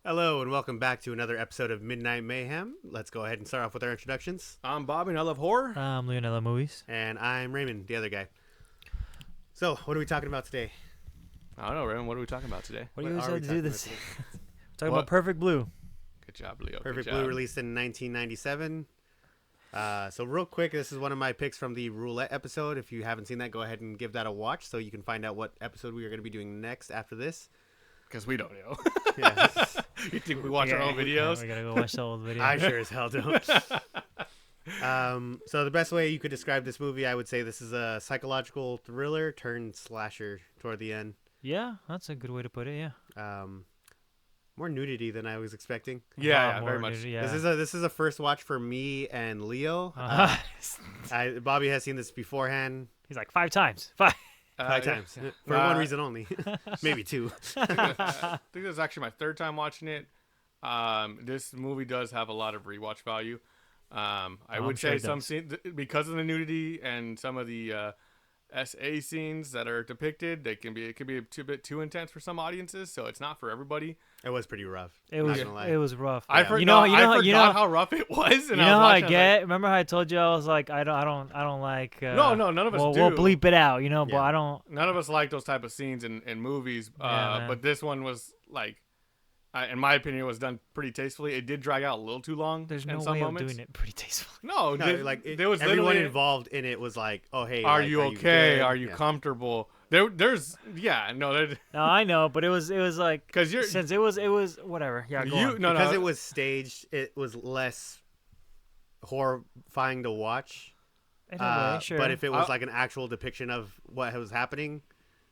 Hello and welcome back to another episode of Midnight Mayhem. Let's go ahead and start off with our introductions. I'm Bobby and I love horror. I'm Leonello Movies. And I'm Raymond, the other guy. So, what are we talking about today? I don't know, Raymond. What are we talking about today? What do you What always are have we to do talking this? about Talking What? about Perfect Blue. Good job, Leo. Perfect Good Blue job. released in 1997. So real quick, this is one of my picks from the Roulette episode. If you haven't seen that, go ahead and give that a watch so you can find out what episode we are going to be doing next after this. Because we don't know. Yeah, You think we watch our own videos? We gotta go watch the old video. I sure as hell don't. So the best way you could describe this movie, I would say this is a psychological thriller turned slasher toward the end. Yeah, that's a good way to put it. Yeah. More nudity than I was expecting. Yeah, More very much. nudity, Yeah. This is a first watch for me and Leo. Bobby has seen this beforehand He's like 5 times. 5. five yeah. times for one reason only, maybe two. I think this is actually my third time watching it. This movie does have a lot of rewatch value. I I'm would sure say it some does. scenes, because of the nudity and some of the SA scenes that are depicted, it can be a bit too intense for some audiences. So it's not for everybody. It was pretty rough. It not was gonna lie. it was rough. I Yeah. forgot. You know How rough it was. And you I know was how I watching, get. Remember how I told you I was like I don't like. No, none of us we'll, do. We'll bleep it out, but Yeah. I don't. None of us like those type of scenes in movies, Yeah, man. but this one was like, in my opinion, it was done pretty tastefully. It did drag out a little too long. There's in no some way moments. of doing it pretty tastefully. No, No, there was everyone literally. involved in it was like, oh hey, Are like, you okay? good? Are you Yeah. comfortable? There's no, No, I know, but it was like because you're since it was whatever. Yeah, go on. no Because no it was staged, it was less horrifying to watch. In a way, sure. But if it was I- like an actual depiction of what was happening,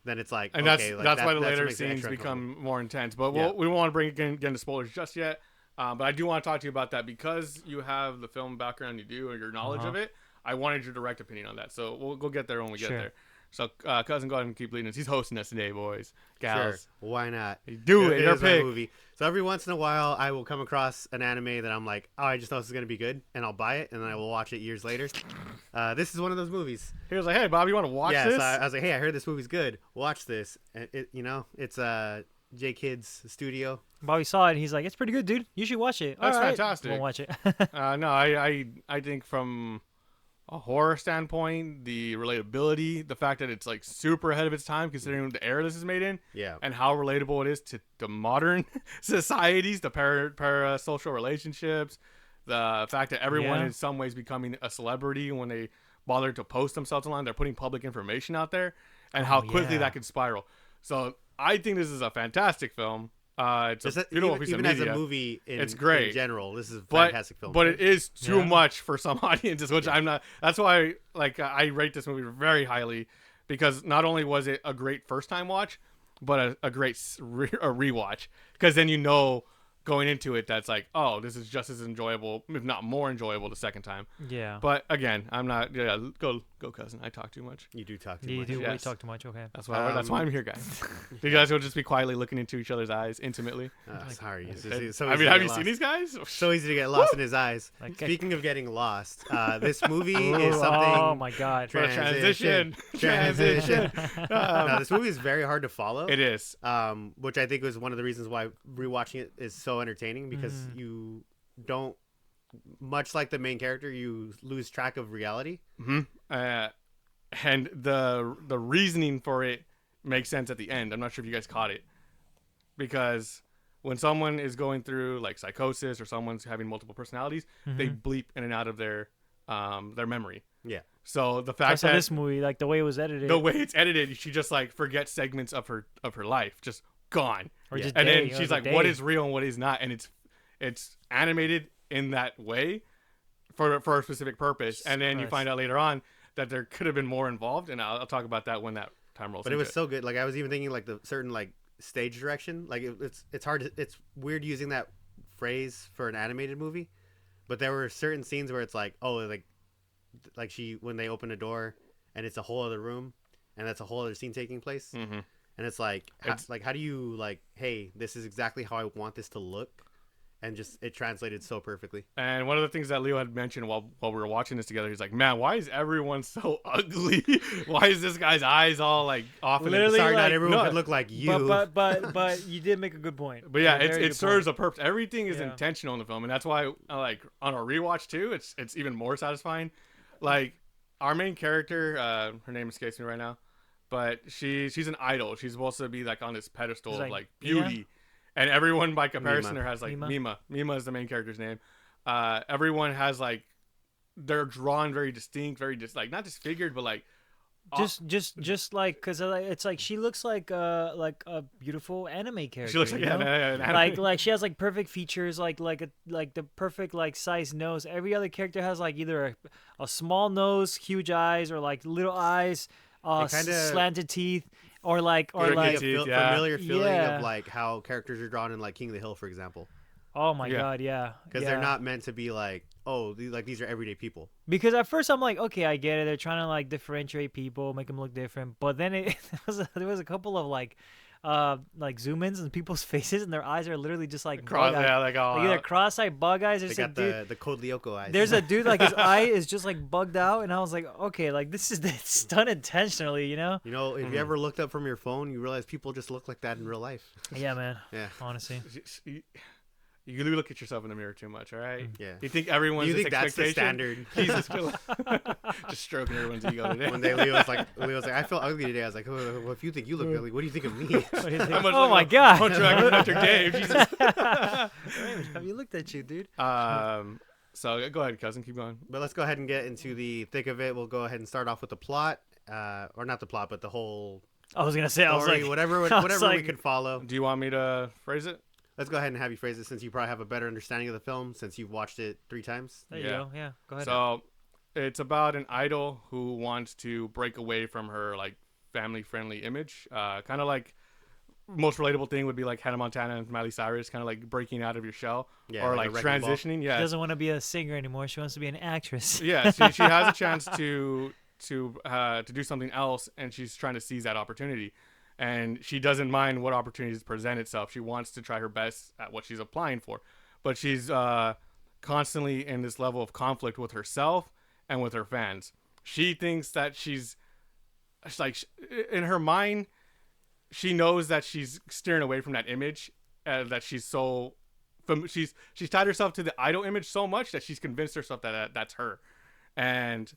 then it's like, and okay, like that's why the that later makes it scenes extra become more intense. But Yeah. we don't want to bring get into spoilers just yet. But I do want to talk to you about that because you have the film background you do or your knowledge of it. I wanted your direct opinion on that. So we'll get there when we get Sure. there. So cousin, go ahead and keep leading us. He's hosting us today, boys, comfortable. gals. Sure, why not? Do it. It Your is my pick. movie. So every once in a while, I will come across an anime that I'm like, oh, I just know this is gonna be good, and I'll buy it, and then I will watch it years later. This is one of those movies. He was like, "Hey, Bob, you want to watch Yeah, this?" so I was like, hey, I heard this movie's good. Watch this. And it's J Kids Studio. Bobby saw it. And he's like, "It's pretty good, dude. You should watch it." That's All right. fantastic. Won't watch it. No, I think from a horror standpoint, the relatability, the fact that it's like super ahead of its time considering the era this is made in, Yeah. and how relatable it is to the modern societies, the parasocial relationships, the fact that everyone Yeah. in some ways becoming a celebrity when they bother to post themselves online, they're putting public information out there, and how quickly yeah. that can spiral. So I think this is a fantastic film. It's a beautiful piece even of as media. a movie, It's great. in general. This is a But fantastic film. it is too Yeah. much for some audiences, which I'm not. That's why, I rate this movie very highly because not only was it a great first time watch, but a great rewatch. Because then going into it, that's like, oh, this is just as enjoyable, if not more enjoyable, the second time. Yeah. But again, I'm not. Yeah, go, cousin. I talk too much. You do talk too You much. do Yes. talk too much. Okay. That's why I'm here, guys. You guys will just be quietly looking into each other's eyes intimately. Sorry. It's I just so mean, easy to have get you lost. seen these guys? So easy to get lost in his eyes. Like, Speaking of getting lost, this movie Ooh, is something. Oh my God. Transition. Transition. No, this movie is very hard to follow. It is. Which I think was one of the reasons why rewatching it is so entertaining because Mm-hmm. you don't, much like the main character, you lose track of reality. And the reasoning for it makes sense at the end. I'm not sure if you guys caught it, because when someone is going through like psychosis or someone's having multiple personalities, they bleep in and out of their memory. Yeah. So the fact So that this movie, like the way it was edited, the way it's edited, she just like forgets segments of her life, just gone. or Yeah. just And day, then or she's the like, day. what is real and what is not, and it's animated in that way for a specific purpose, and then you Christ. find out later on that there could have been more involved, and I'll talk about that when that time rolls. But it into was so good. Like I was even thinking like the certain like stage direction. Like it's hard. It's weird using that phrase for an animated movie, but there were certain scenes where it's like, oh, like she when they open a door and it's a whole other room, and that's a whole other scene taking place, and it's like, how do you like, hey, this is exactly how I want this to look, and just it translated so perfectly. And one of the things that Leo had mentioned while we were watching this together, he's like, "Man, why is everyone so ugly? Why is this guy's eyes all like off?" Literally, Sorry, not like, everyone no, could look like you. But you did make a good point. But yeah, A very it good serves point. a purpose. Everything is Yeah. intentional in the film, and that's why like on a rewatch too, it's even more satisfying. Like our main character, her name escapes me right now, but she's an idol. She's supposed to be like on this pedestal Is of like like Mia? beauty, and everyone by comparison Mima. there has like Mima? Mima. Mima is the main character's name. Everyone has like they're drawn very distinct, very like not disfigured, but like Just like because it's like she looks like a beautiful anime character. she looks like you know? an anime. like she has like perfect features, like the perfect like size nose. Every other character has like either a small nose, huge eyes, or like little eyes, It kinda- slanted teeth, or like Tricky Like a teeth, yeah. familiar feeling Yeah. of like how characters are drawn in like King of the Hill, for example, oh my Yeah. god, yeah, because they're not meant to be like, oh, these are everyday people. Because at first I'm like, okay, I get it. They're trying to like differentiate people, make them look different. But then there was a couple of like zoom ins on people's faces, and their eyes are literally just like Cross, bug-eyed. yeah, like all Like either out. cross-eyed bug eyes. They There's a got dude. the Code Lyoko eyes. There's a dude like his eye is just like bugged out, and I was like, okay, like this is it's done intentionally, you know? You know, if you ever looked up from your phone, you realize people just look like that in real life. Yeah, man. Yeah. Honestly, You look at yourself in the mirror too much, all right? Yeah. You think everyone's You this think that's the expectation? standard? Jesus, just stroking everyone's ego today. One day Leo's like, I feel ugly today. I was like, well, if you think you look ugly, what do you think of me? what do you think? How much Oh like my a god! punch drag Dr. Dave. Jesus. Have you looked at you, dude? So go ahead, cousin. Keep going. But let's go ahead and get into the thick of it. We'll go ahead and start off with the plot, or not the plot, but the whole I was gonna say, I was story, like, whatever I was whatever we like- can follow. Do you want me to phrase it? Let's go ahead and have you phrase it, since you probably have a better understanding of the film since you've watched it 3 times. There you Yeah. go. Yeah, go ahead. So it's about an idol who wants to break away from her like family-friendly image. Kind of like most relatable thing would be like Hannah Montana and Miley Cyrus, kind of like breaking out of your shell, Yeah, or like like a wrecking ball. transitioning. She Yeah, doesn't want to be a singer anymore. She wants to be an actress. yeah. She has a chance to do something else, and she's trying to seize that opportunity. And she doesn't mind what opportunities present itself. She wants to try her best at what she's applying for, but she's constantly in this level of conflict with herself and with her fans. She thinks that she's like in her mind, she knows that she's steering away from that image, that she's so she's tied herself to the idol image so much that she's convinced herself that that's her, and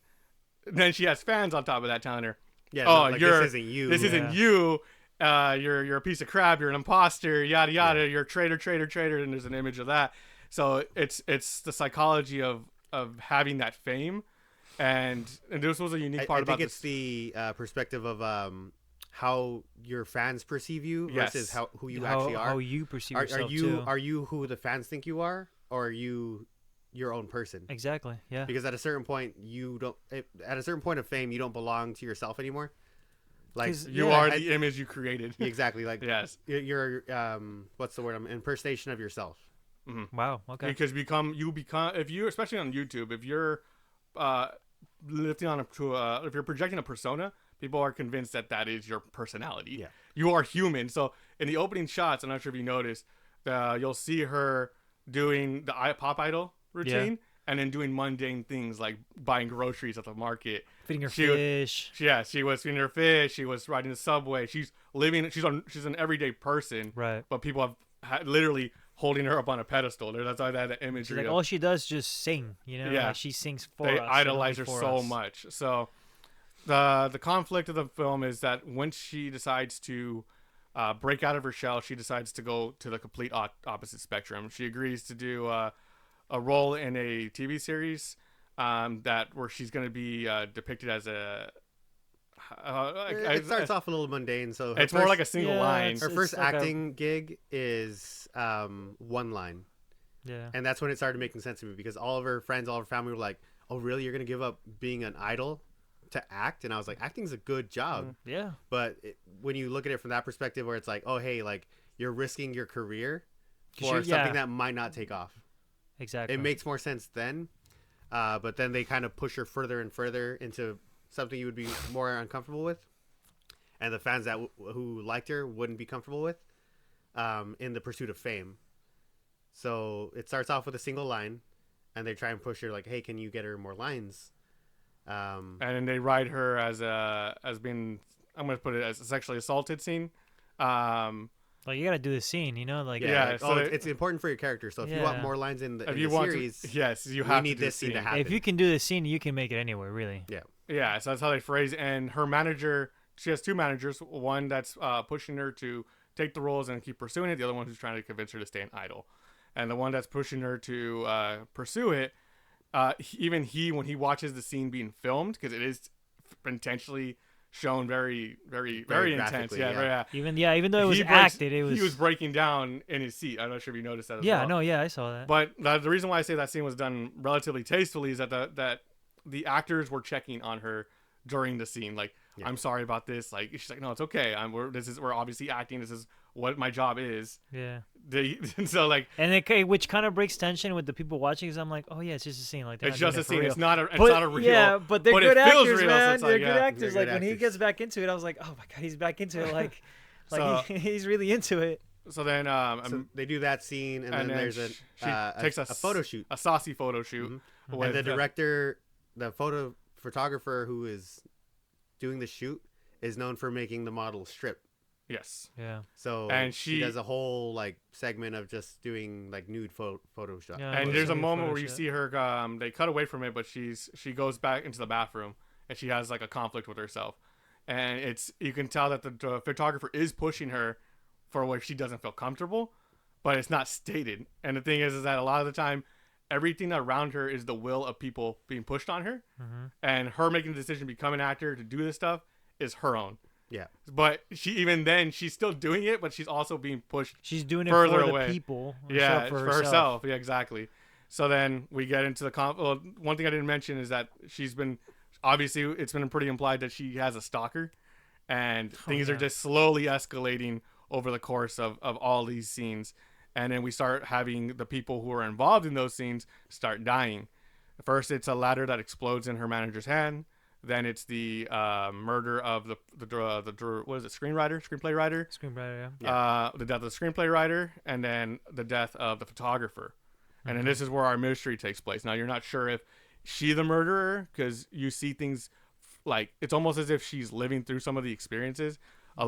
then she has fans on top of that telling her, Yeah, "Oh, like, you're this isn't you. this isn't you. You're a piece of crap. You're an imposter. Yada yada. Yeah. You're a traitor. And there's an image of that. So it's the psychology of having that fame, and this was a unique part I about think it's this. the perspective of how your fans perceive you versus Yes. who you how, actually are. How you perceive Are yourself you too. are you who the fans think you are, or are you your own person? Exactly. Yeah. Because at a certain point at a certain point of fame, you don't belong to yourself anymore. Like 'Cause- You yeah, are the image you created. exactly like Yes. you're what's the word? Impersonation of yourself. Wow. Okay. Because you become if you, especially on YouTube, if you're lifting on if you're projecting a persona, people are convinced that is your personality. Yeah. You are human. So in the opening shots, I'm not sure if you noticed, you'll see her doing the pop idol routine, and then doing mundane things like buying groceries at the market. Feeding her she- fish. She was feeding her fish. She was riding the subway. She's an everyday person, Right. but people have literally holding her up on a pedestal. That's why that She's imagery. like of- all she does is just sing. You know. Yeah. Like, she sings for they us. idolize her and only so for us. much. So the conflict of the film is that once she decides to break out of her shell, she decides to go to the complete opposite spectrum. She agrees to do a role in a TV series where she's going to be depicted as a. It starts off a little mundane, so It's more like a single Yeah, line. her it's first like a- acting gig is one line. Yeah. And that's when it started making sense to me, because all of her friends, all of her family were like, "Oh, really? You're gonna give up being an idol to act?" And I was like, "Acting's a good job." Yeah. But when you look at it from that perspective, where it's like, "Oh, hey, like you're risking your career 'Cause for you're- something yeah. that might not take off," Exactly. it makes more sense then. But then they kind of push her further and further into something you would be more uncomfortable with, and the fans who liked her wouldn't be comfortable with, in the pursuit of fame. So it starts off with a single line, and they try and push her like, "Hey, can you get her more lines?" And then they write her as being, I'm gonna put it as a sexually assaulted scene. Like, you gotta do the scene, like Yeah, like, so it's important for your character. So if you want Yeah. more lines in the if you want series, yes, you we have need to do this the scene to happen. if you can do the scene, you can make it anywhere, really. Yeah, so that's how they phrase. And her manager, she has two managers. One that's pushing her to take the roles and keep pursuing it. The other one who's trying to convince her to stay an idol. And the one that's pushing her to pursue it, even when he watches the scene being filmed, because it is intentionally shown very, very, very intense. yeah. Even though it was He breaks- acted, it was. He was breaking down in his seat. I'm not sure if you noticed that. As Yeah, well. no, yeah, I saw that. But the reason why I say that scene was done relatively tastefully is that the actors were checking on her during the scene. Like, Yeah. I'm sorry about this. Like, she's like, no, it's okay. We're obviously acting. This is what my job is. Yeah. So like, And which kind of breaks tension with the people watching, because I'm like, oh yeah, it's just a scene. Like, they're it's not just doing a it for scene. real. It's not a real. Yeah, but they're but good it feels actors, real, so man. it's like, They're yeah, good actors. they're Like good when he actors. gets back into it, I was like, oh my god, he's back into it. Like, So- he's really into it. So then, So they do that scene, and then there's she a takes a photo shoot. a saucy photo shoot. Mhm. with And the director, the photographer who is doing the shoot, is known for making the model strip. Yes. Yeah. So And she she- does a whole like segment of just doing like nude Photoshop. Yeah. And it there's was a a moment photo where you shoot. see her. They cut away from it, but she goes back into the bathroom, and she has like a conflict with herself, and you can tell that the photographer is pushing her for where she doesn't feel comfortable, but it's not stated. And the thing is that a lot of the time, everything around her is the will of people being pushed on her, and her making the decision to become an actor to do this stuff is her own. Yeah. But she's still doing it, but she's also being pushed. She's doing it Further for away. the people. Yeah, for for herself. Yeah, exactly. So then we get into well, one thing I didn't mention is that obviously it's been pretty implied that she has a stalker, and things are yeah. just slowly escalating over the course of all these scenes. And then we start having the people who are involved in those scenes start dying. First, it's a ladder that explodes in her manager's hand. Then it's the murder of the what is it, screenplay writer? Screenwriter, yeah. The death of the screenplay writer, and then the death of the photographer. And then this is where our mystery takes place. Now, you're not sure if she's the murderer, because you see things like it's almost as if she's living through some of the experiences.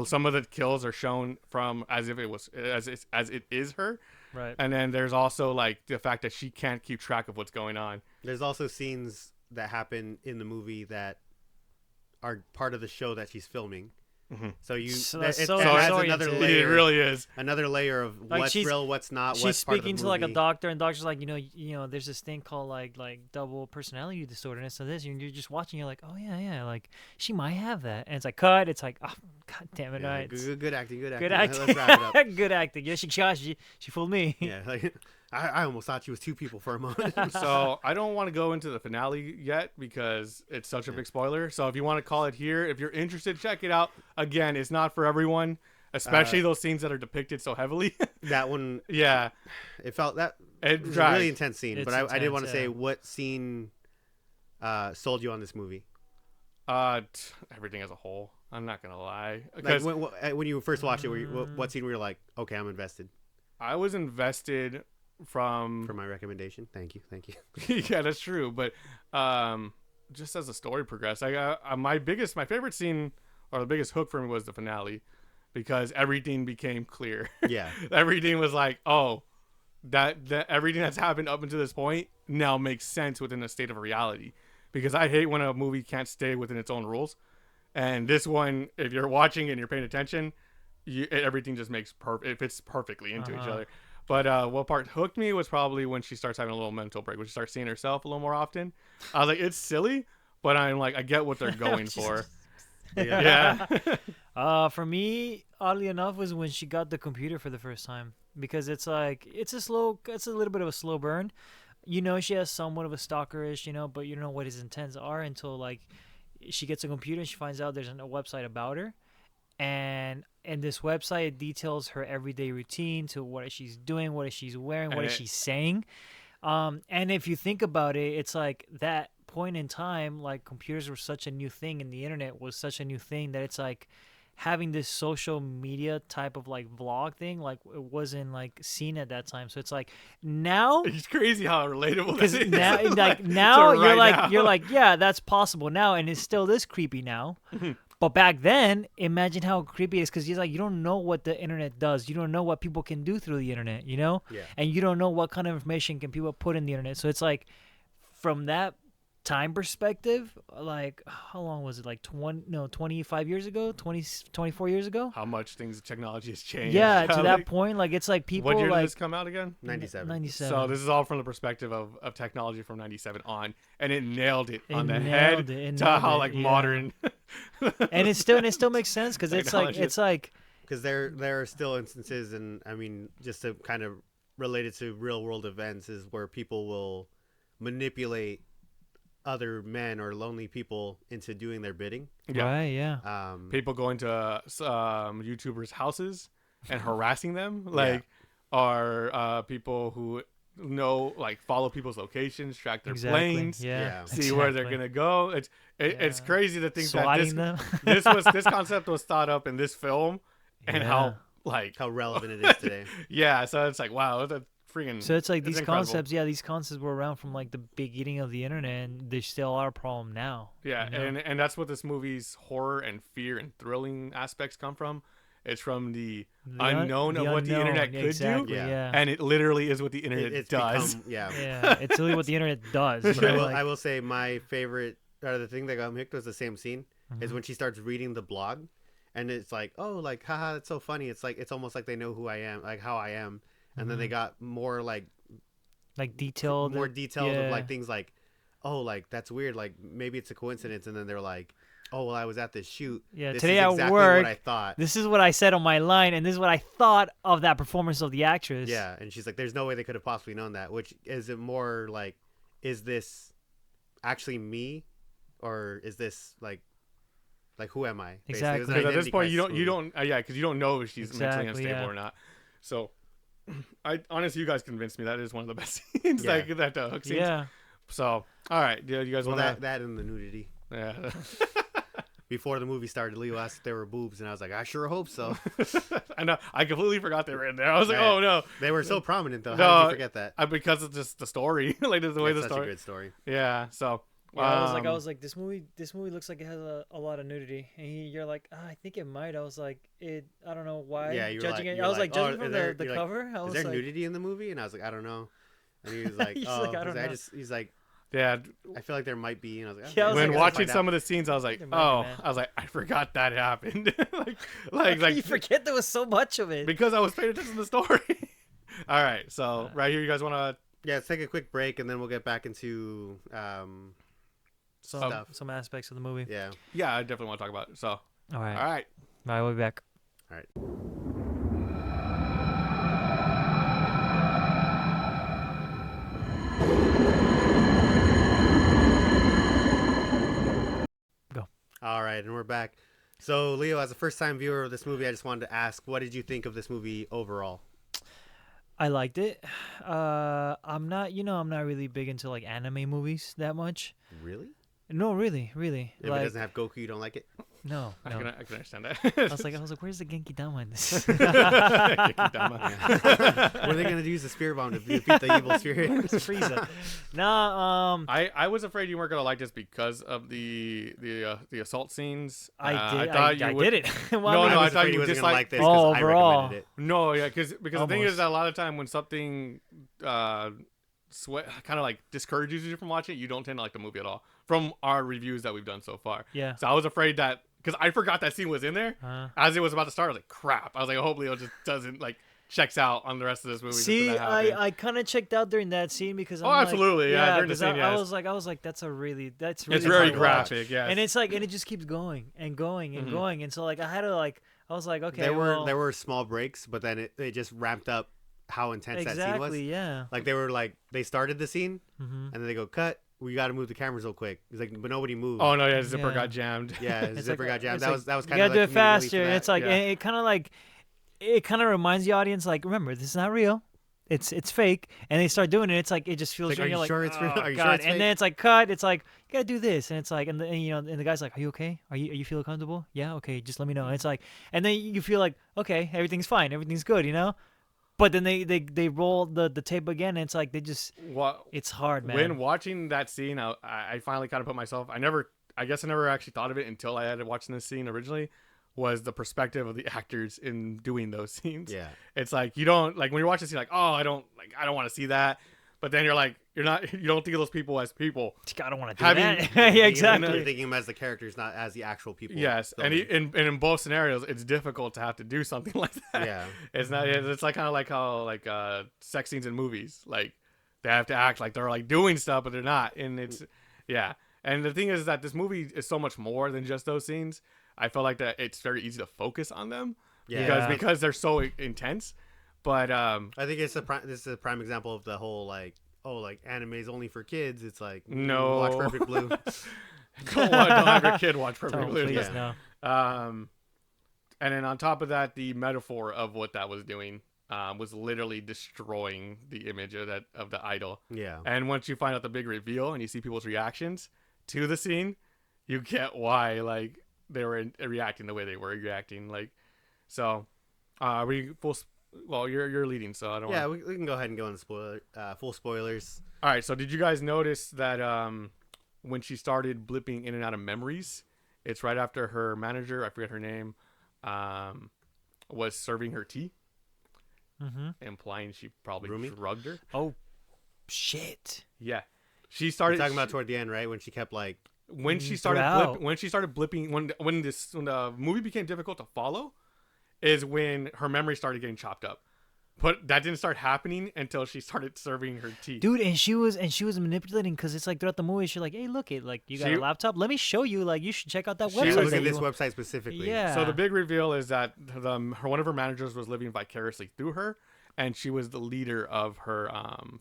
Some of the kills are shown from as if it was as it is her. Right. And then there's also like the fact that she can't keep track of what's going on. There's also scenes that happen in the movie that are part of the show that she's filming. So So it that's adds so another disorienting. layer. It really is. Another layer of Like, what's she's- real, what's not. She's what's part of the speaking to like a movie. doctor, and doctor's like, there's this thing called like double personality disorder, and so this, and you're just watching, you're like, oh yeah, like she might have that, and it's like cut, it's like, oh god damn it, Yeah, right, good acting, good acting. good acting, Let's wrap it up. good acting. Yeah, she fooled me. Yeah, like I almost thought she was two people for a moment. So I don't want to go into the finale yet because it's such a big spoiler. So if you want to call it here, if you're interested, check it out. Again, it's not for everyone, especially those scenes that are depicted so heavily. That one, Yeah, it felt that it was a dragged. really intense scene. It's But I did intense, want to say yeah. what scene sold you on this movie. Everything as a whole. I'm not gonna lie, Like because when you first watched it, what scene were you like, okay, I'm invested? I was invested from. For my recommendation, thank you. Yeah, that's true. But just as the story progressed, my favorite scene or the biggest hook for me was the finale, because everything became clear. Yeah, Everything was like, oh, that everything that's happened up until this point now makes sense within the state of reality. Because I hate when a movie can't stay within its own rules, and this one, if you're watching and you're paying attention, everything just it fits perfectly into each other. But what part hooked me was probably when she starts having a little mental break, when she starts seeing herself a little more often. I was like, it's silly, but I'm like, I get what they're going for. Yeah. For me, oddly enough, was when she got the computer for the first time, because it's like it's a little bit of a slow burn. She has somewhat of a stalkerish, but you don't know what his intents are until like she gets a computer and she finds out there's a website about her, and this website details her everyday routine, to what she's doing, what she's wearing, what she's saying. And if you think about it, it's like that point in time, like computers were such a new thing and the internet was such a new thing that it's like having this social media type of like vlog thing, like it wasn't like seen at that time. So it's like now, It's crazy how relatable because that is. now, like now So you're right like now. you're like, yeah, that's possible now, and it still is creepy now. But back then, imagine how creepy it is, because you're like, you don't know what the internet does. You don't know what people can do through the internet, you know? Yeah. And you don't know what kind of information can people put in the internet. So it's like, from that time perspective, like, how long was it? Like 25 years ago, 24 years ago? How much technology has changed. Yeah, to that Like, point, like, it's like people what year did like this come out again? 97. 97. So this is all from the perspective of technology from 97 on, and it nailed it on the nailed head it, it to nailed how it, like yeah. modern. and it still makes sense, because Technology. it's like Because there are still instances, and I mean, just to kind of relate it to real world events, is where people will manipulate other men or lonely people into doing their bidding. Yeah. right, yeah. People going to YouTubers' houses and harassing them, like, are people who know, like, follow people's locations, track their Exactly. planes, Yeah. see where they're exactly. gonna go. It's Yeah. crazy to think that Swatting them. this concept was thought up in this film, and Yeah. how like How relevant it is today. yeah. So it's like, wow, that's freaking. So it's like it's these incredible. concepts, these concepts were around from like the beginning of the internet, and they still are a problem now. Yeah, you know? and that's what this movie's horror and fear and thrilling aspects come from. It's from the unknown of what the internet could exactly, do, Yeah. Yeah, and it literally is what the internet It's does. become, yeah. yeah, it's really what the internet does. But you know, I like- will say my favorite, or the thing that got me hooked was the same scene, is when she starts reading the blog, and it's like, oh, like, haha, that's so funny. It's like, it's almost like they know who I am, like how I am, and then they got more like detailed, more details yeah. of like things like, oh, like that's weird, like maybe it's a coincidence, and then they're like, oh, well, I was at this shoot. Yeah, This today is at exactly work, what I thought. This is what I said on my line, and this is what I thought of that performance of the actress. Yeah, and she's like, there's no way they could have possibly known that. Which is it more like, is this actually me, or is this like who am I? Basically. Exactly. It was an Because at this identity point, you crisis don't movie. because you don't know if she's mentally Exactly, unstable yeah. or not. So, I honestly, you guys convinced me that is one of the best scenes, Yeah. like that hook scenes. Yeah. So, all right, do you guys Well, want that and the nudity. Yeah. Before the movie started, Leo asked if there were boobs, and I was like, I sure hope so. I know. I completely forgot they were in there. I was like, Yeah. oh no. They were so prominent, though. How No, did you forget that? Because it's just the story, like the way It's the such a story. good story. Yeah. So. Yeah, I was like, this movie looks like it has a lot of nudity, and you're like, I think it might. I was like, I don't know why. Yeah, you were judging like- it. you I were was like, like, oh, judging from is there- the you're like, cover. I Is was there like, nudity in the movie? And I was like, I don't know. And he was like, He's oh, like, I don't know. he's like, yeah. I feel like there might be. And I was like, Yeah, I was When like, watching some of the scenes, I was like, There might be, oh, man. I was like, I forgot that happened. you forget there was so much of it. because I was paying attention to the story. All right. So right here, you guys want to. yeah, let's take a quick break, and then we'll get back into stuff. Some aspects of the movie. Yeah. Yeah, I definitely want to talk about it. So, All all right. right. All right, we'll be back. All right. Go. All right, and we're back. So, Leo, as a first-time viewer of this movie, I just wanted to ask, what did you think of this movie overall? I liked it. I'm not really big into like anime movies that much. Really? No, really. If it Like, doesn't have Goku, you don't like it? no. I can understand that. I was like, where's the Genki Dama in this? What are they going to use the spirit bomb to defeat the evil spirit? Where's Frieza? Nah, I was afraid you weren't gonna like this because of the assault scenes. I did. thought I you would. did it. Well, No, I mean, no, I was thought afraid you he wasn't just gonna like- like this Oh, because I overall. recommended it. No, yeah, because the thing Almost. is that a lot of time when something kind of like discourages you from watching it, you don't tend to like the movie at all. From our reviews that we've done so far. Yeah. So I was afraid that because I forgot that scene was in there as it was about to start. I was like, crap. I was like, I hope Leo just doesn't like checks out on the rest of this movie. just for See, that happened. I kind of checked out during that scene because I'm Oh, like, absolutely, yeah, during the 'cause scene, I yes. was like, that's really it's hard very to watch. graphic, yeah. And it's like, and it just keeps going and going and going, and so like I had to like, I was like, okay, There well, were small breaks, but then it just ramped up how intense that scene was. exactly, yeah. Like they started the scene, Mm-hmm. and then they go cut. We got to move the cameras real quick. He's like, but nobody moved. Oh no, yeah, the zipper Yeah. got jammed. Yeah, his It's zipper like- got jammed. it's That like, was you kind of gotta like do it comedic relief faster. for that. It's like Yeah. it kind of reminds the audience like, remember, this is not real. it's fake, and they start doing it. It's like it just feels. Like, are you're you like, sure it's real? oh, Are you God. sure it's And fake? then it's like cut. It's like you gotta do this, and it's like, and the guy's like, are you okay? Are you feeling comfortable? Yeah, okay, just let me know. And it's like, and then you feel like, okay, everything's fine, everything's good, But then they roll the tape again, and it's like they just. It's hard, man. When watching that scene, I finally kind of put myself. I guess I never actually thought of it until I had watching this scene originally. Was the perspective of the actors in doing those scenes? Yeah, it's like you don't like when you're watching the scene, like, oh, I don't want to see that. But then you don't think of those people as people. I don't want to do that. Yeah, exactly. You're thinking them as the characters, not as the actual people. Yes, and in both scenarios, it's difficult to have to do something like that. Yeah, it's not. It's like kind of like how sex scenes in movies, like they have to act like they're like doing stuff, but they're not. And it's And the thing is that this movie is so much more than just those scenes. I feel like that it's very easy to focus on them because they're so intense. But I think this is a prime example of the whole anime is only for kids. It's like no, watch Perfect Blue. don't have your kid watch Perfect Blue. Please, no. And then on top of that, the metaphor of what that was doing was literally destroying the image of the idol. Yeah. And once you find out the big reveal and you see people's reactions to the scene, you get why they were reacting the way they were reacting. So, we full. Well, you're leading, so I don't. Yeah, we can go ahead and go into full spoilers. All right. So, did you guys notice that when she started blipping in and out of memories, it's right after her manager, I forget her name, was serving her tea, implying she probably drugged her. Oh, shit. Yeah, she started. You're talking about toward the end, right? When she kept when she started blipping when the movie became difficult to follow is when her memory started getting chopped up, but that didn't start happening until she started serving her tea, dude. And she was manipulating because it's like throughout the movie she's like, hey, look it, you got a laptop, let me show you, you should check out that website. Look at this website specifically. Yeah. So the big reveal is that one of her managers was living vicariously through her, and she was the leader of her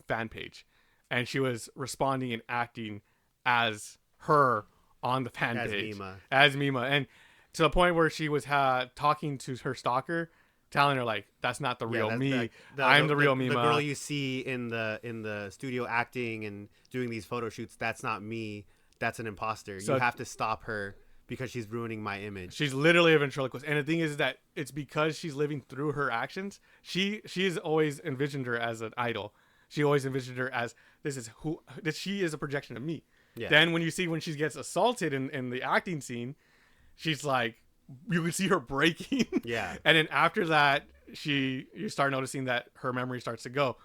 fan page, and she was responding and acting as her on the fan page as Mima, and to the point where she was talking to her stalker, telling her that's not the real me. I'm the real Mima. The girl you see in the studio acting and doing these photo shoots, that's not me. That's an imposter. So you have to stop her because she's ruining my image. She's literally a ventriloquist, and the thing is that it's because she's living through her actions. She's always envisioned her as an idol. She always envisioned her as that she is a projection of me. Yeah. Then when she gets assaulted in the acting scene, she's you can see her breaking. Yeah. And then after that, you start noticing that her memory starts to go.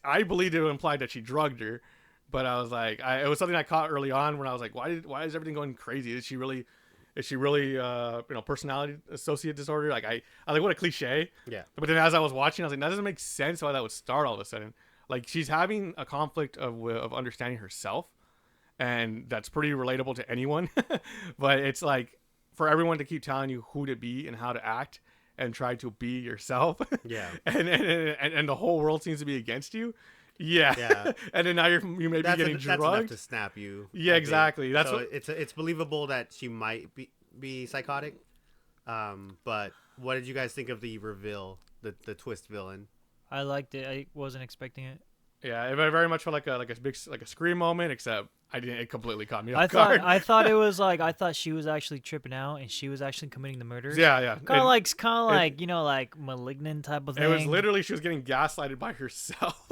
I believe it implied that she drugged her, but I was it was something I caught early on when I was like, why is everything going crazy? Is she really personality associate disorder? What a cliche. Yeah. But then as I was watching, I was like, that doesn't make sense why that would start all of a sudden. She's having a conflict of understanding herself, and that's pretty relatable to anyone. But it's for everyone to keep telling you who to be and how to act and try to be yourself. Yeah. and the whole world seems to be against you. Yeah. Yeah. And then now you may be getting drugged. That's enough to snap you. Yeah, exactly. That's it's believable that she might be psychotic. But what did you guys think of the reveal, the twist villain? I liked it. I wasn't expecting it. Yeah, it very much felt like a scream moment, except I didn't. It completely caught me off guard. I thought it was I thought she was actually tripping out and she was actually committing the murders. Yeah, yeah. Kind of like malignant type of thing. It was literally she was getting gaslighted by herself.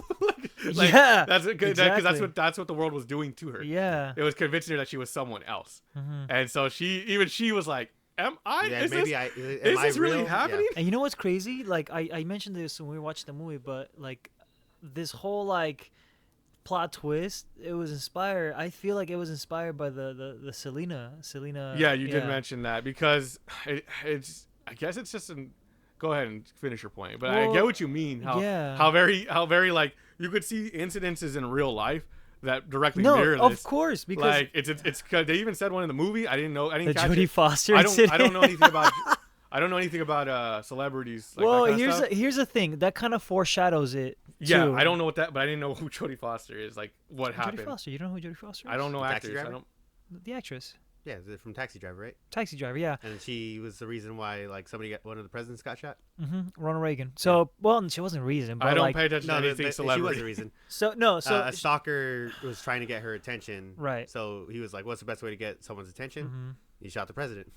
Yeah, that's good because exactly. that's what the world was doing to her. Yeah, it was convincing her that she was someone else, and so she was like, "Am I? Yeah, is this real? Really happening?" Yeah. And you know what's crazy? I mentioned this when we were watching the movie, but this whole plot twist, it was inspired. I feel like it was inspired by the Selena. Yeah, you did mention that because it's. I guess it's just an. Go ahead and finish your point, but I get what you mean. How very you could see incidences in real life that directly mirror this. Of course, because it's they even said one in the movie. I didn't catch Jodie it. Foster I incident. don't know anything about. I don't know anything about celebrities. Well, here's the thing that kind of foreshadows it. Yeah, too. I don't know what that, but I didn't know who Jodie Foster is. What happened? Jodie Foster. You don't know who Jodie Foster is? I don't know actors. The actress. Yeah, from Taxi Driver, right? Taxi Driver, yeah. And she was the reason why like one of the presidents got shot. Ronald Reagan. So, well, she wasn't the reason, but I don't like, pay attention to anything she celebrity. was the reason. so no, so A stalker was trying to get her attention. Right. So he was like, "What's the best way to get someone's attention?" He shot the president.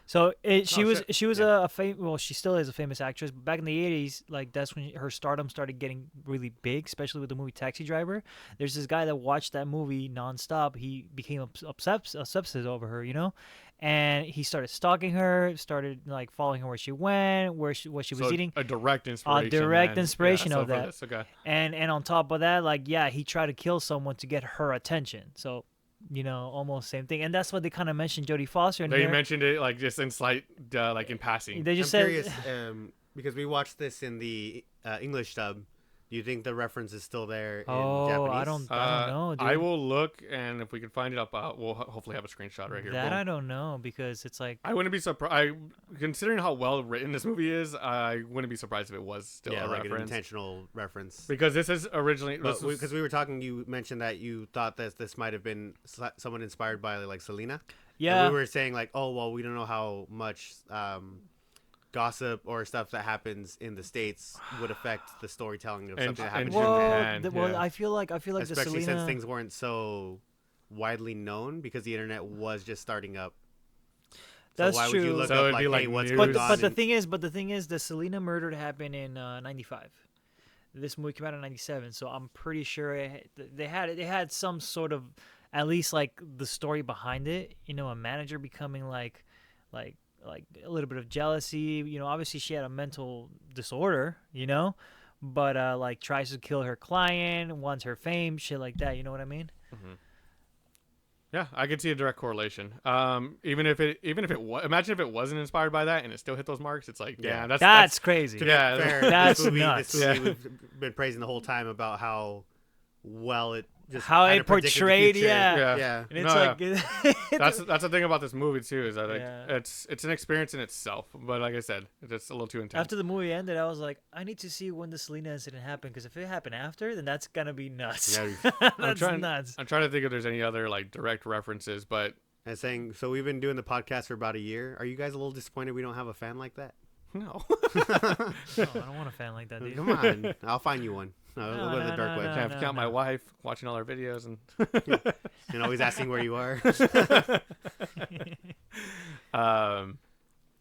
So she shit. she was a well, she still is a famous actress. But back in the 80s, like that's when her stardom started getting really big, especially with the movie Taxi Driver. There's this guy that watched that movie nonstop. He became obsessed over her, you know, and he started stalking her, started like following her where she went, what she was eating. A direct inspiration. Of that. Okay. And on top of that, like he tried to kill someone to get her attention. So, you know, almost same thing. And that's what they kind of mentioned Jodie Foster in They here. mentioned it like just in slight, like in passing. They just I'm said curious because we watched this in the English dub. Do you think the reference is still there in Japanese? I don't know, dude. I will look, and if we can find it up, we'll hopefully have a screenshot right here. That Boom. I don't know because it's like I wouldn't be surprised. Considering how well written this movie is, I wouldn't be surprised if it was still a like reference. an intentional reference. Because this is originally Because we were talking, you mentioned that you thought that this might have been someone inspired by like Selena. yeah. And we were saying like, oh well, we don't know how much gossip or stuff that happens in the States would affect the storytelling of something that happens in Japan. Yeah. I feel like Especially the Selena, since things weren't so widely known because the internet was just starting up. That's so why true. would you look So up it'd like, be like hey, what's news. going but on? the thing is, the Selena murder happened in '95. This movie came out in '97, so I'm pretty sure they had some sort of at least like the story behind it. You know, a manager becoming like a little bit of jealousy. You know, obviously she had a mental disorder. You know, but like tries to kill her client, wants her fame, shit like that. You know what I mean? Mm-hmm. Yeah, I could see a direct correlation. Even if it imagine if it wasn't inspired by that and it still hit those marks. It's like, Yeah. That's crazy. Yeah, Fair. That's this movie, nuts. This movie we've been praising the whole time about how well it just How kinda it predicted the portrayed, future. yeah. yeah. And it's No, like that's the thing about this movie too, is that like, Yeah. it's an experience in itself. But like I said, it's a little too intense. after the movie ended, I was like, I need to see when the Selena incident happened because if it happened after, then that's gonna be nuts. Yeah. That's nuts. I'm trying to think if there's any other like direct references, but And saying, so we've been doing the podcast for about a year. Are you guys a little disappointed we don't have a fan like that? no. Oh, I don't want a fan like that, dude. Come on, I'll find you one. We'll go to the dark web Can't count my wife watching all our videos and and always asking where you are.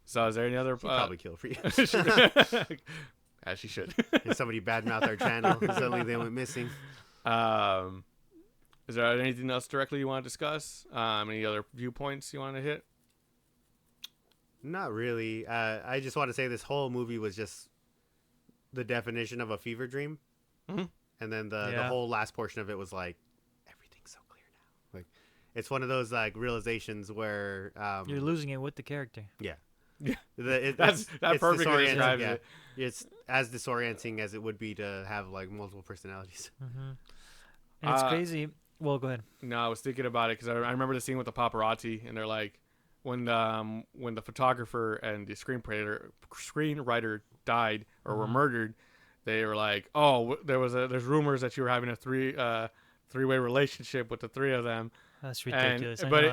So is there any other? She'd probably kill for you. As she should. If somebody badmouth our channel, suddenly they went missing. Is there anything else directly you want to discuss? Any other viewpoints you want to hit? Not really. I just want to say this whole movie was just the definition of a fever dream. Mm-hmm. And then the whole last portion of it was like, everything's so clear now. Like, it's one of those like realizations where You're losing it with the character. Yeah. Yeah. It's perfectly disorienting, describes yeah. it. It's as disorienting as it would be to have like multiple personalities. Mm-hmm. And it's crazy. Well, go ahead. No, I was thinking about it because I remember the scene with the paparazzi, and they're like, when the photographer and the screenwriter died or were murdered, they were like, oh, there's rumors that you were having a three-way relationship with the three of them. That's ridiculous. But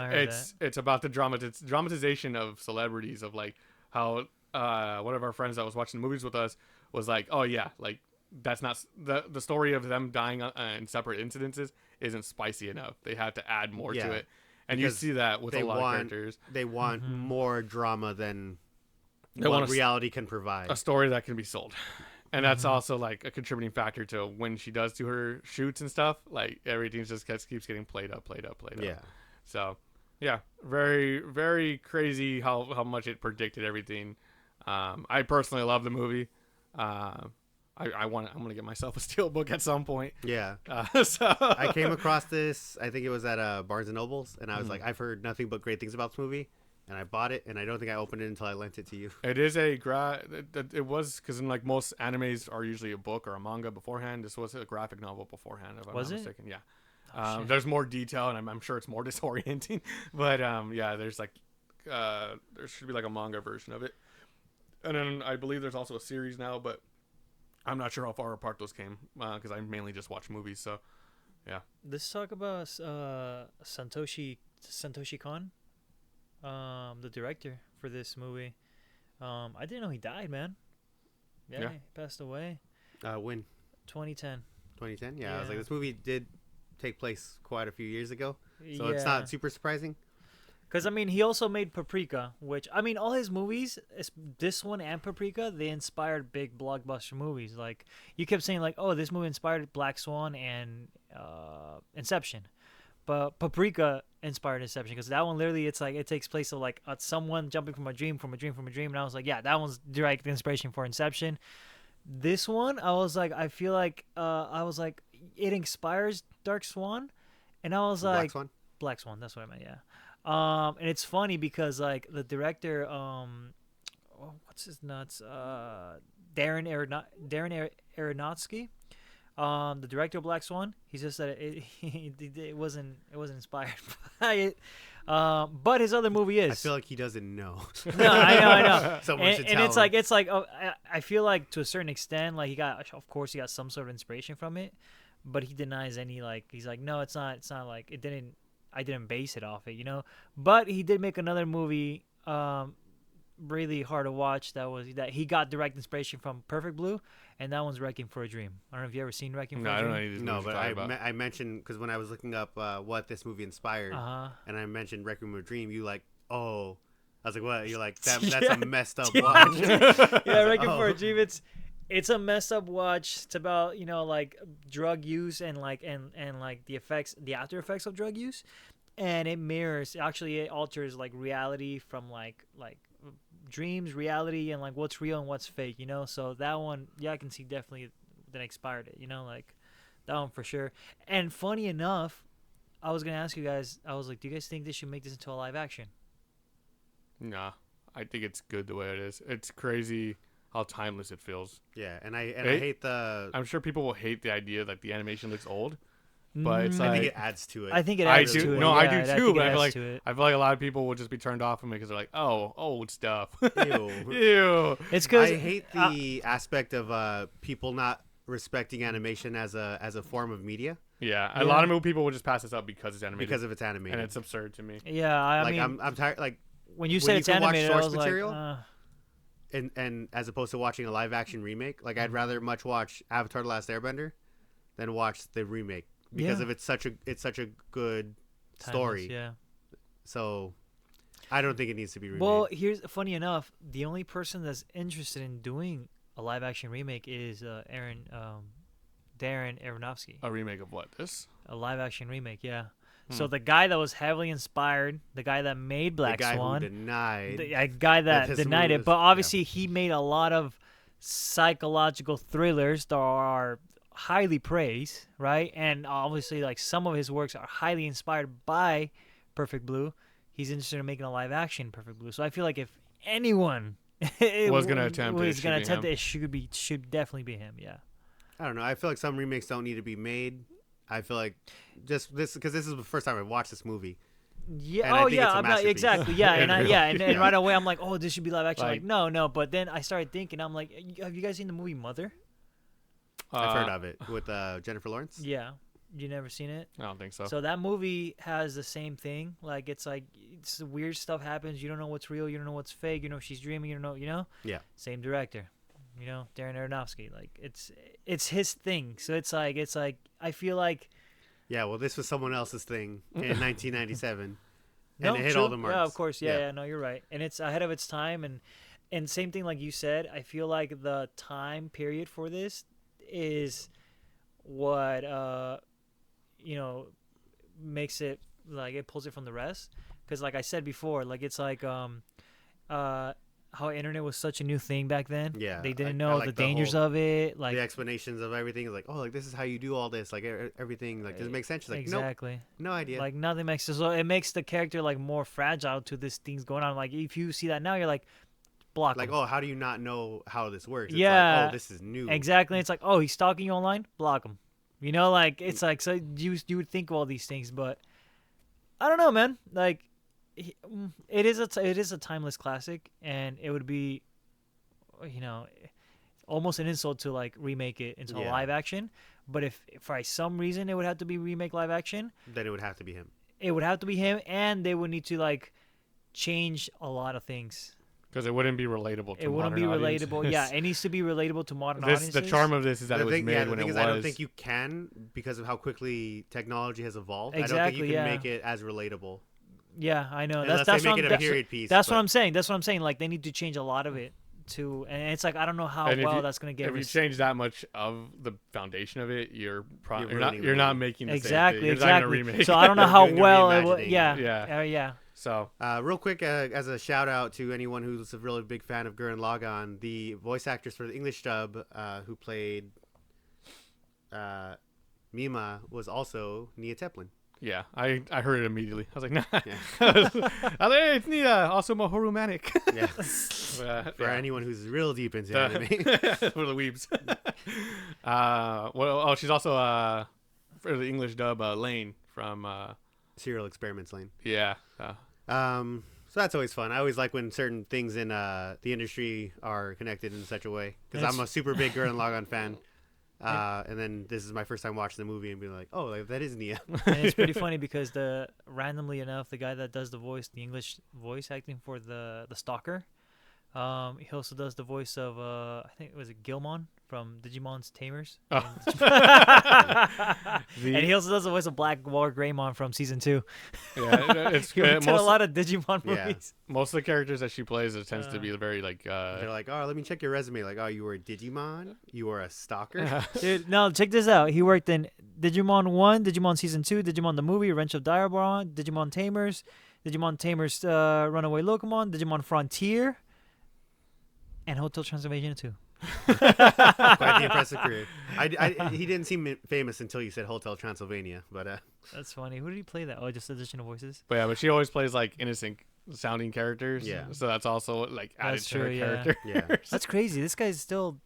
it's about the dramatization of celebrities, of like how one of our friends that was watching the movies with us was like, oh yeah, like that's not the story of them dying in separate incidences isn't spicy enough. They have to add more to it, and you see that with a lot of characters. They want more drama than They what want reality can provide. a story that can be sold. And that's also like a contributing factor to when she does do her shoots and stuff. Like everything just keeps getting played up. Yeah. So, yeah, very, very crazy how much it predicted everything. I personally love the movie. I'm gonna get myself a steelbook at some point. Yeah. So I came across this. I think it was at Barnes and Nobles, and I was like, I've heard nothing but great things about this movie. And I bought it, and I don't think I opened it until I lent it to you. It is it was because in like most animes are usually a book or a manga beforehand. This was a graphic novel beforehand, if I'm not mistaken. Yeah. There's more detail, and I'm sure it's more disorienting. But yeah, there's like there should be like a manga version of it, and then I believe there's also a series now, but I'm not sure how far apart those came because I mainly just watch movies. So yeah. Let's talk about Satoshi Kon. the director for this movie. I didn't know he died, man. Yeah. He passed away. When? 2010. 2010. Yeah, I was like, Yeah. this movie did take place quite a few years ago, so Yeah. it's not super surprising. Because, I mean, he also made Paprika, which, I mean, all his movies, this one and Paprika, they inspired big blockbuster movies. Like, you kept saying, like, oh, this movie inspired Black Swan and Inception. But Paprika inspired Inception, because that one, literally, it's like, it takes place of, like, someone jumping from a dream. And I was like, yeah, that one's direct inspiration for Inception. This one, I was like, I feel like, it inspires Dark Swan. And I was like... Black Swan, that's what I meant, yeah. And it's funny because like the director, what's his nuts? Darren Aronofsky, the director of Black Swan. He just said it wasn't inspired by it. But his other movie is. I feel like he doesn't know. No, I know. Someone should and tell it's like I feel like to a certain extent, like of course he got some sort of inspiration from it, but he denies any, like, he's like, no, it's not like I didn't base it off it, you know. But he did make another movie, really hard to watch. That he got direct inspiration from Perfect Blue, and that one's Wrecking for a Dream. I don't know if you ever seen Wrecking for a Dream. I don't know any of these No, movies but you're talking about. I mentioned, because when I was looking up what this movie inspired, and I mentioned Requiem for a Dream, you like, oh, I was like, what? You're like, that's a messed up watch. Yeah, Wrecking for a Dream. It's a messed up watch. It's about, you know, like drug use and like the after effects of drug use, and it alters like reality from like dreams, reality, and like what's real and what's fake, you know. So that one, yeah, I can see definitely that inspired it, you know, like that one for sure. And funny enough, I was gonna ask you guys, I was like, do you guys think they should make this into a live action? Nah, I think it's good the way it is. It's crazy how timeless it feels. Yeah, and I hate the. I'm sure people will hate the idea that the animation looks old, but it's I like, think it adds to it. I think it adds I do. to it. No, yeah, I do too. think it But adds to it. I feel like a lot of people will just be turned off from it because they're like, oh, old stuff. Ew. Ew. It's because I hate the aspect of people not respecting animation as a form of media Yeah, a lot of people will just pass this up because it's animated. because of its animated. And it's absurd to me. Yeah, I mean, I'm tired. Like when you said it's can watch animated, I source was material, like, and as opposed to watching a live action remake, like I'd rather much watch Avatar: The Last Airbender than watch the remake because of it's such a good story. Yeah. So I don't think it needs to be remade. Well, here's funny enough, the only person that's interested in doing a live action remake is Darren Aronofsky. A remake of what? This? A live action remake, yeah. So the guy that was heavily inspired, the guy that made Black the guy Swan, who denied, the guy that this denied movie it, was- but obviously he made a lot of psychological thrillers that are highly praised, right? And obviously, like, some of his works are highly inspired by Perfect Blue. He's interested in making a live action Perfect Blue. So I feel like if anyone Was gonna attempt it, it should definitely be him. Yeah. I don't know. I feel like some remakes don't need to be made. I feel like just this because this is the first time I've watched this movie. Yeah. And I Oh, think yeah. it's a I'm not masterpiece. exactly. Yeah. And right away I'm like, oh, this should be live action. Like- No. But then I started thinking, I'm like, have you guys seen the movie Mother? I've heard of it with Jennifer Lawrence. Yeah. You never seen it? I don't think so. So that movie has the same thing. Like it's weird stuff happens. You don't know what's real. You don't know what's fake. You know she's dreaming. You don't know. Yeah. Same director. You know, Darren Aronofsky. Like it's his thing. So it's like I feel like. Yeah, well, this was someone else's thing in 1997, No, and it hit true. all the marks. Yeah, of course. Yeah. No, you're right. And it's ahead of its time. And same thing like you said. I feel like the time period for this is what makes it like it pulls it from the rest. Because like I said before, like it's like how internet was such a new thing back then. Yeah, they didn't I know like the the dangers whole- of it. Like The explanations of everything is like, oh, like this is how you do all this, like everything, like does it make sense? She's like, exactly. no idea. Like nothing makes sense. So it makes the character like more fragile to this things going on. Like if you see that now, you're like, block like, him. oh, how do you not know how this works? It's Yeah. like, oh, this is new. Exactly. It's like, oh, he's stalking you online, block him. You know, like it's like so you would think of all these things, but I don't know, man. Like it is a timeless classic, and it would be, almost an insult to like remake it into a Yeah. live action. But if for some reason it would have to be remake live action, Then it would have to be him. it would have to be him, and they would need to like change a lot of things. Because it wouldn't be relatable to It wouldn't be modern audiences. relatable. Yeah, it needs to be relatable to modern The audiences. charm of this is that it was made the when thing it is, was. I don't think you can because of how quickly technology has evolved. I don't Exactly, think you can yeah. make it as relatable. Yeah, I know. Unless That's they what make I'm, it a period piece. that's what but- I'm saying. That's what I'm saying. Like they need to change a lot of it to, and it's like I don't know how And if well you- that's gonna get. If you change that much of the foundation of it, you're You're not ruining the you're not movie. making the exactly, same thing. You're not gonna exactly. remake So I don't know You're how doing a well it will. reimagining. Yeah, Yeah. yeah. So Real quick, as a shout out to anyone who's a really big fan of Gurren Lagann, the voice actors for the English dub who played Mima was also Nia Teplin. yeah, I heard it immediately. I was like, nah. Yeah. I was like, hey, it's Nia, also Mahoru Manic. Yeah. For anyone who's real deep into anime. For the weebs. Well, she's also for the English dub, Lane from Serial Experiments Lane. yeah. So that's always fun. I always like when certain things in the industry are connected in such a way because It's- I'm a super big Gurren Lagann fan. And then this is my first time watching the movie and being like, oh, like, that is Nia. And it's pretty funny because randomly enough, the guy that does the English voice acting for the stalker, he also does the voice of I think it was Gilmon from Digimon's Tamers. Oh. And he also does the voice of Black War Greymon from season 2. Yeah, it's He worked in a most, lot of Digimon Yeah. movies. most of the characters that she plays, it tends to be very like. They're like, oh, let me check your resume. Like, oh, you were a Digimon? You were a stalker? Dude, no, check this out. He worked in Digimon 1, Digimon Season 2, Digimon the Movie, Wrench of Diabron, Digimon Tamers, Runaway Locomon, Digimon Frontier, and Hotel Transylvania 2. Quite the impressive career. He didn't seem famous until you said Hotel Transylvania, but That's funny. Who did he play that? Oh, just additional voices? but she always plays like innocent sounding characters. Yeah. So that's also like added That's to her true, yeah. character. yeah. That's crazy. This guy's still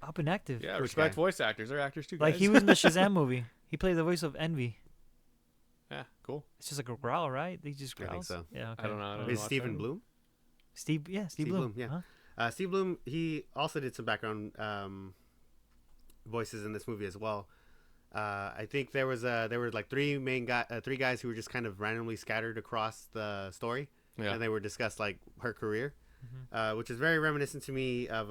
up and active. Yeah, Which respect guy? voice actors. They're actors too. Like guys. he was in the Shazam movie. He played the voice of Envy. Yeah, cool. It's just like a growl, right? He just I think growls. so. Yeah, okay. I don't know. I don't Is watch Stephen that. Bloom? Steve Bloom. yeah. Huh? Steve Bloom, he also did some background voices in this movie as well. I think there were like three guys who were just kind of randomly scattered across the story, Yeah. and they were discussed like her career, which is very reminiscent to me of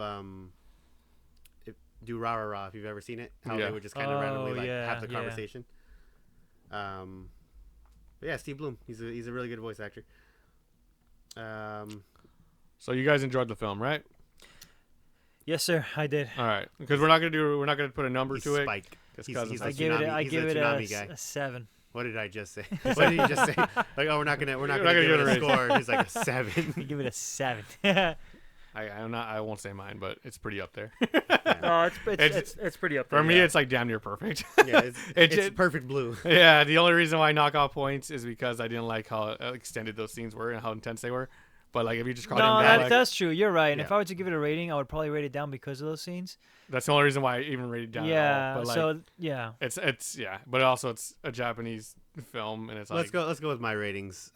Do Rah Rah Rah, if you've ever seen it, how Yeah. they would just kind of randomly like yeah, have the yeah. conversation. But yeah, Steve Bloom, he's a really good voice actor. So you guys enjoyed the film, right? Yes, sir. I did. All right, because we're not gonna put a number He's to it. Spike. Just He's 'cause a it's I like- give it. tsunami- I he's give a it tsunami guy. a 7. What did I just say? What did you just say? Like, oh, we're not gonna not give gonna it a rate. score. He's like a I 7. give it a 7. I won't say mine, but it's pretty up there. Oh, It's- it's pretty up there. For me, yeah. it's like damn near perfect. Yeah, it's It- perfect blue. Yeah, the only reason why I knock off points is because I didn't like how extended those scenes were and how intense they were. But like, if you just caught No, him down, like, that's true. You're right. And if Yeah. I were to give it a rating, I would probably rate it down because of those scenes. that's the only reason why I even rated it down. Yeah. At all. But like, So yeah. it's yeah, but also it's a Japanese film, and it's like Let's go with my ratings.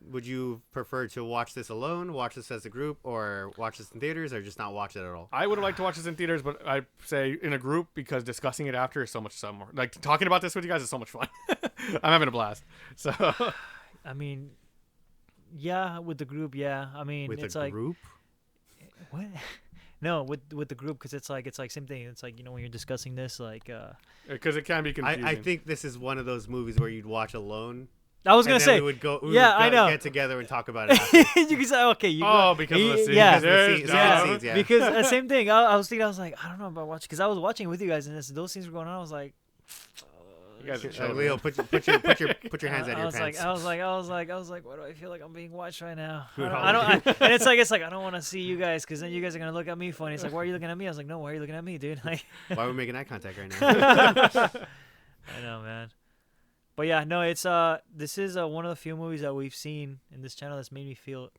Would you prefer to watch this alone, watch this as a group, or watch this in theaters, or just not watch it at all? I would have liked to watch this in theaters, but I say in a group because discussing it after is so much more. Like talking about this with you guys is so much fun. I'm having a blast. So I mean, yeah, with the group, yeah. I mean, With it's a like group? what? No, with the group because it's like same thing. It's like when you're discussing this, like because it can be confusing. I think this is one of those movies where you'd watch alone. I was gonna and then say. we would go. Yeah, I know. Get together and talk about it. After. You can say okay. You Oh, go, because of the scenes. Yeah, Because of the There's scenes, dumb. scenes, yeah. because same thing. I was thinking, I was like, I don't know about watching because I was watching with you guys and those scenes were going on. I was like, You guys are Leo, children. put your hands out of I your was pants. I was like, why do I feel like I'm being watched right now? Dude, I don't, and it's like I don't want to see you guys because then you guys are gonna look at me funny. It's like, why are you looking at me? I was like, no, why are you looking at me, dude? Like, Why are we making eye contact right now? I know, man. But yeah, no, it's this is one of the few movies that we've seen in this channel that's made me feel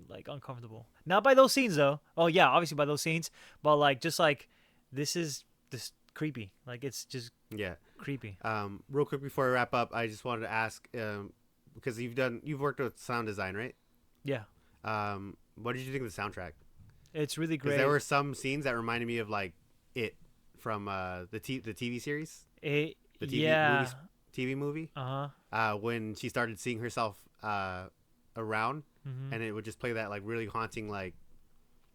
like uncomfortable. Not by those scenes though. Oh yeah, obviously by those scenes, but like just like this is just creepy. Like it's just Yeah. creepy. Real quick before we wrap up, I just wanted to ask because you've worked with sound design, right? Yeah, What did you think of the soundtrack? it's really Because great. there were some scenes that reminded me of like It from the TV series, the TV yeah. TV movie. Uh huh. When she started seeing herself around, Mhm. and it would just play that like really haunting, like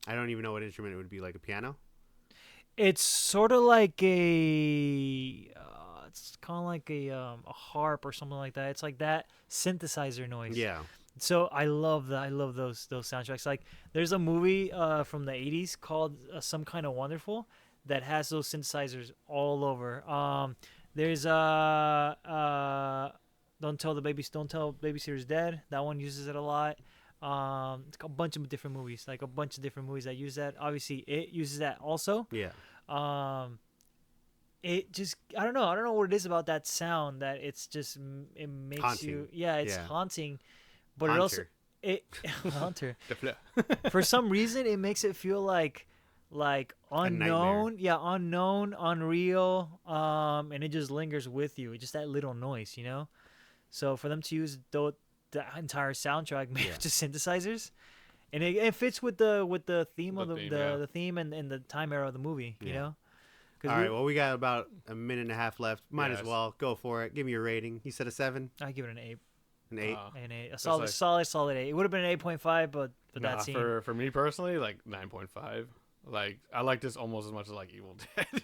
I don't even know what instrument it would be, like a piano. It's sort of like it's kind of like a harp or something like that. It's like that synthesizer noise. Yeah. So I love that. I love those soundtracks. Like there's a movie from the 80s called Some Kind of Wonderful that has those synthesizers all over. There's Don't Tell Babysitter's Dead. That one uses it a lot. It's a bunch of different movies, like a bunch of different movies that use that. Obviously, it uses that also. Yeah. It just I don't know what it is about that sound that it's just it makes Haunting. you it's Yeah. haunting, but Haunter. it also haunter. The flip. For some reason it makes it feel like unknown, nightmare. unknown, unreal, and it just lingers with you. It's just that little noise, you know. So for them to use the entire soundtrack made Yeah. of just synthesizers, and it fits with the theme of The the theme, the, yeah. the theme and the time era of the movie, you Yeah. know. All right. Well, we got about a minute and a half left. Might as Yes. well go for it. Give me your rating. You said a 7, I give it an 8. an 8. An 8, a That's solid 8. It would have been an 8.5, but Nah, that scene. for me personally, like 9.5. Like I like this almost as much as like Evil Dead.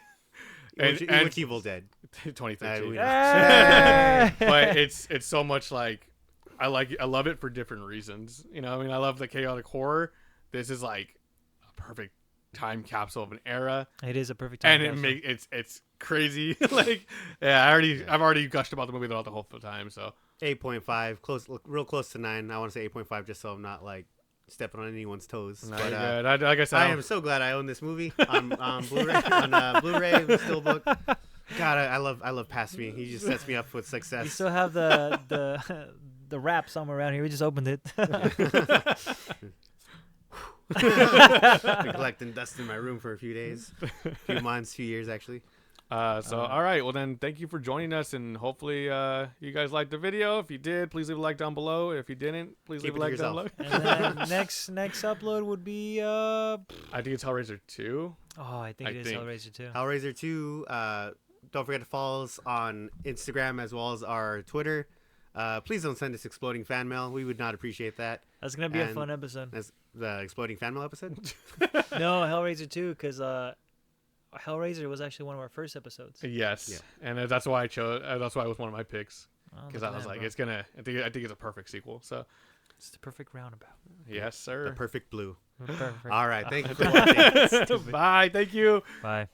Which Evil Dead? 2013. we- Hey! But it's so much like I love it for different reasons. You know, I mean, I love the chaotic horror. This is like a perfect time capsule of an era, It is a perfect time. and capsule. it's crazy. Like, yeah, I've already gushed about the movie throughout the whole time. So 8.5, real close to 9. I want to say 8.5 just so I'm not like stepping on anyone's toes. nah, But you're good. Like I said, I am so glad I own this movie on Blu-ray, on Blu-ray with Steelbook. God, I love Past Me. He just sets me up with You success. still have the wrap somewhere around here. We just opened it. Been collecting dust in my room for a few days, few months, few years actually. All right. Well, then, thank you for joining us, and hopefully, you guys liked the video. If you did, please leave a like down below. If you didn't, please Keep leave a it like to down below. And then next upload would be I think it's Hellraiser 2. I think I it is think. Hellraiser 2. Hellraiser 2. Don't forget to follow us on Instagram as well as our Twitter. Please don't send us exploding fan mail. We would not appreciate that. That's gonna be a and- fun episode. As the exploding fan mail episode. No, Hellraiser 2, because Hellraiser was actually one of our first episodes. Yes, Yeah. and that's why I chose. That's why it was one of my picks, Oh, because look I at was that, like, bro. it's gonna. I think it's a perfect sequel. So It's the perfect roundabout. yes, The sir. perfect blue. Perfect. All right. Thank you for watching. Bye. Thank you. Bye.